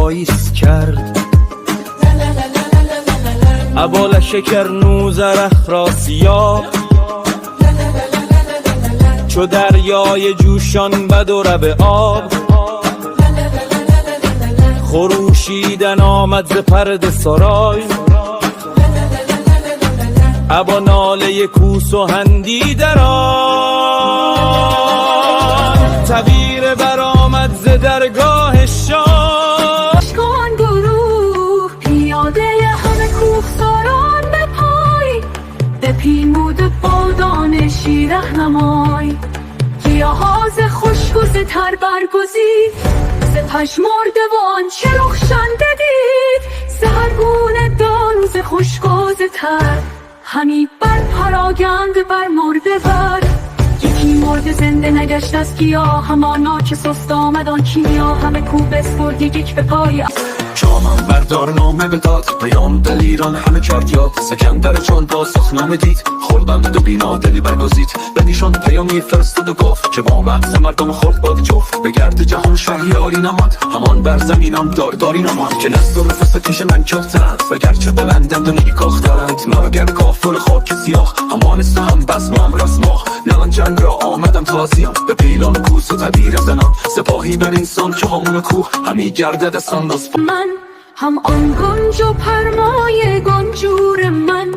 پاییز کرد. ابال شکر نوزر اخراسیا چو دریای جوشان بد و رب آب. خروشیدن آمد ز پرده سرای ابا ناله کوس و هندی در آن. تبیر برآمد ز درگاه شاه اشکان گروه پیاده همه کوهساران به پای به پیمود بادان شیر رهنمای. گیاها ز خشک و ز تر برگزید ز پژمرده و آنچه رخشنده دید. ز هر گونه دانو ز خشک و ز تر همی بر پراگند بر مرده بر. یکی مرده زنده نگشت از گیاه همانا که سست آمد آن کیمیا. همه کو بسپرد یک به پای شامم بردار نامه بداد پیام دلیران همه کرد یاد. سکندر چون پاسخ نامه دید خوردند دو بینا دلی برگزید. به نیشان پیامی فرستاد و گفت که با مغز مردم خورد باد جفت. به گرد جهان شهریاری نماد همان بر زمینم دارداری نماد. که نست و نفس پیش من کفتند و گرچه بلندند و نیکاخترند. مرگر کافر خاک سیاه همانست هم بزمم رسماه. نه من جنگ را آمدم تازیم به پیلان و کوس و تبیر زنم. سپاهی بر انسان که همون کوه همی گردد دستان من هم آن گنج و پرمای گنجور من.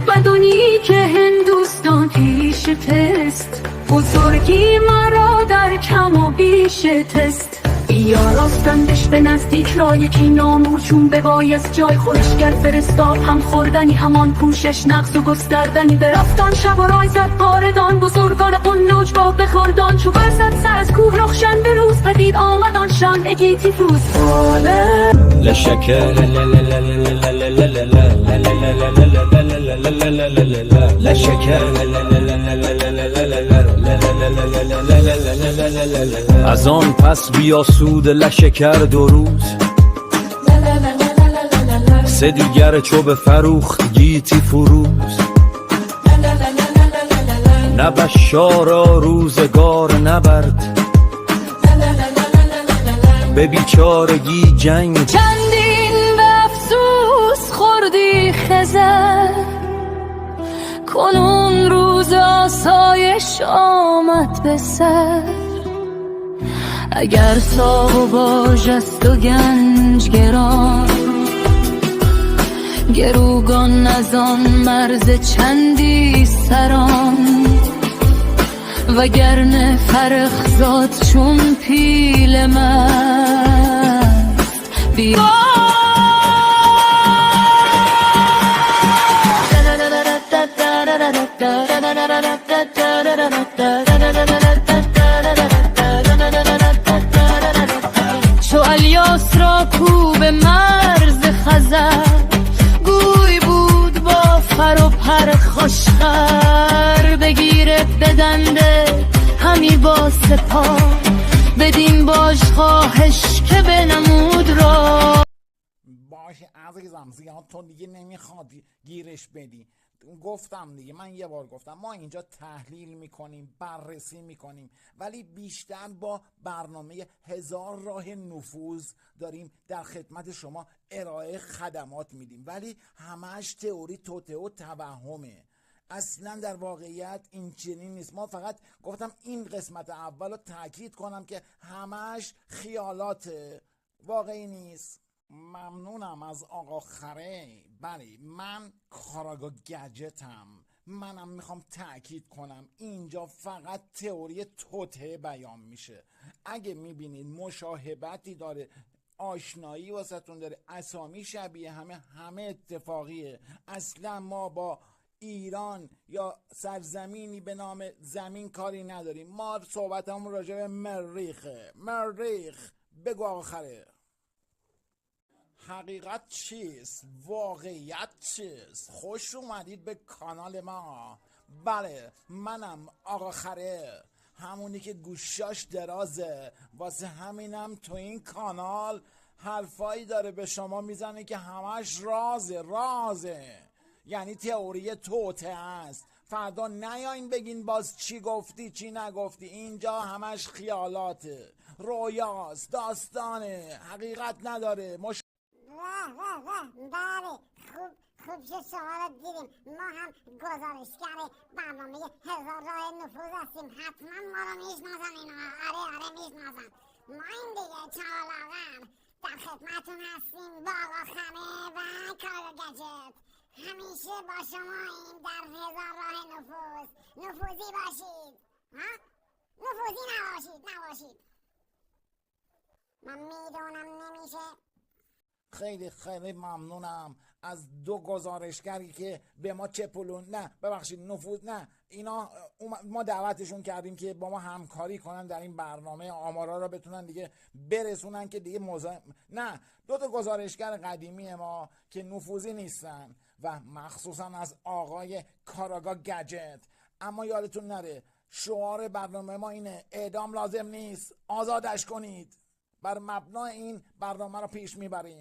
بدونی که هندوستان پیش تست بزرگی مرا در کم و بیش تست. بیاراستندش به نزدیک را یکی نامور چون ببایست جای خورشگر فرستاد. هم خوردنی همان پوشش نقص و گستردنی برفتان. شب و رای زد قاردان بزرگان قنوج با بخوردان. چو برزد سر از کوه رخشن به روز پدید آمد آن شمع گیتی فروز. لشکر از آن پس بیاسود لشکر دو روز. سه دیگر چو به فروخت گیتی فروز. نه بشارا روزگار نبرد به بیچارگی جنگ. چندین به افسوس خوردی خزر کنون روز آسایش آمد به سر. اگر ساو و باژ است و گنج گران گروگان از آن مرز چندی سران. وگرنه فرخ زاد چون پیل مست بیا چو الیاس را کو به مرز خزر. گوی بود با فر و پر خوشخر. بگیره بدنده همی با سپاه بدین باش خواهش که بنمود را. باشه عزیزم زیاد تو دیگه نمیخواد گیرش بدی. گفتم دیگه، من یه بار گفتم ما اینجا تحلیل میکنیم بررسی میکنیم ولی بیشتر با برنامه 1000 راه نفوذ داریم در خدمت شما ارائه خدمات میدیم ولی همش تئوری توته و توهمه. اصلا در واقعیت این چنین نیست. ما فقط گفتم این قسمت اول رو تاکید کنم که همش خیالات واقعی نیست. ممنونم از آقا خره. بله من کاراگاه گجتم. منم میخوام تأکید کنم اینجا فقط تئوری توته بیان میشه. اگه میبینید مشاهبتی داره، آشنایی واسهتون داره، اسامی شبیه همه اتفاقیه. اصلا ما با ایران یا سرزمینی به نام زمین کاری نداریم. ما صحبتمون راجع به مریخه. مریخ بگو آقا خره. حقیقت چیست؟ واقعیت چیست؟ خوش اومدید به کانال ما. بله منم آقا خره، همونی که گوشاش درازه. واسه همینم تو این کانال حرفایی داره به شما میزنه که همش رازه. یعنی تئوری توته است. فردا نیاین بگین باز چی گفتی چی نگفتی. اینجا همش خیالاته، رویاست، داستانه، حقیقت نداره. بله خوب شد شما رو دیدیم. ما هم گزارشگر برنامه 1000 راه نفوذ هستیم. حتما ما رو میشناسن اینا. آره میشناسن. ما این دیگه چالاقم در خدمتون هستیم با آقا خمه و کارو گجت. همیشه با شما این در 1000 راه نفوذ. نفوذی باشید، ها؟ نفوذی نباشید. من میدونم نمیشه. خیلی ممنونم از دو گزارشگری که به ما نفوذ نه اینا ما دعوتشون کردیم که با ما همکاری کنن در این برنامه، آمارا را بتونن دیگه برسونن که دیگه نه، دو تا گزارشگر قدیمی ما که نفوذی نیستن و مخصوصا از آقای کاراگاه گجت. اما یادتون نره شعار برنامه ما اینه: اعدام لازم نیست، آزادش کنید. بر مبنای این برنامه رو پیش میبریم.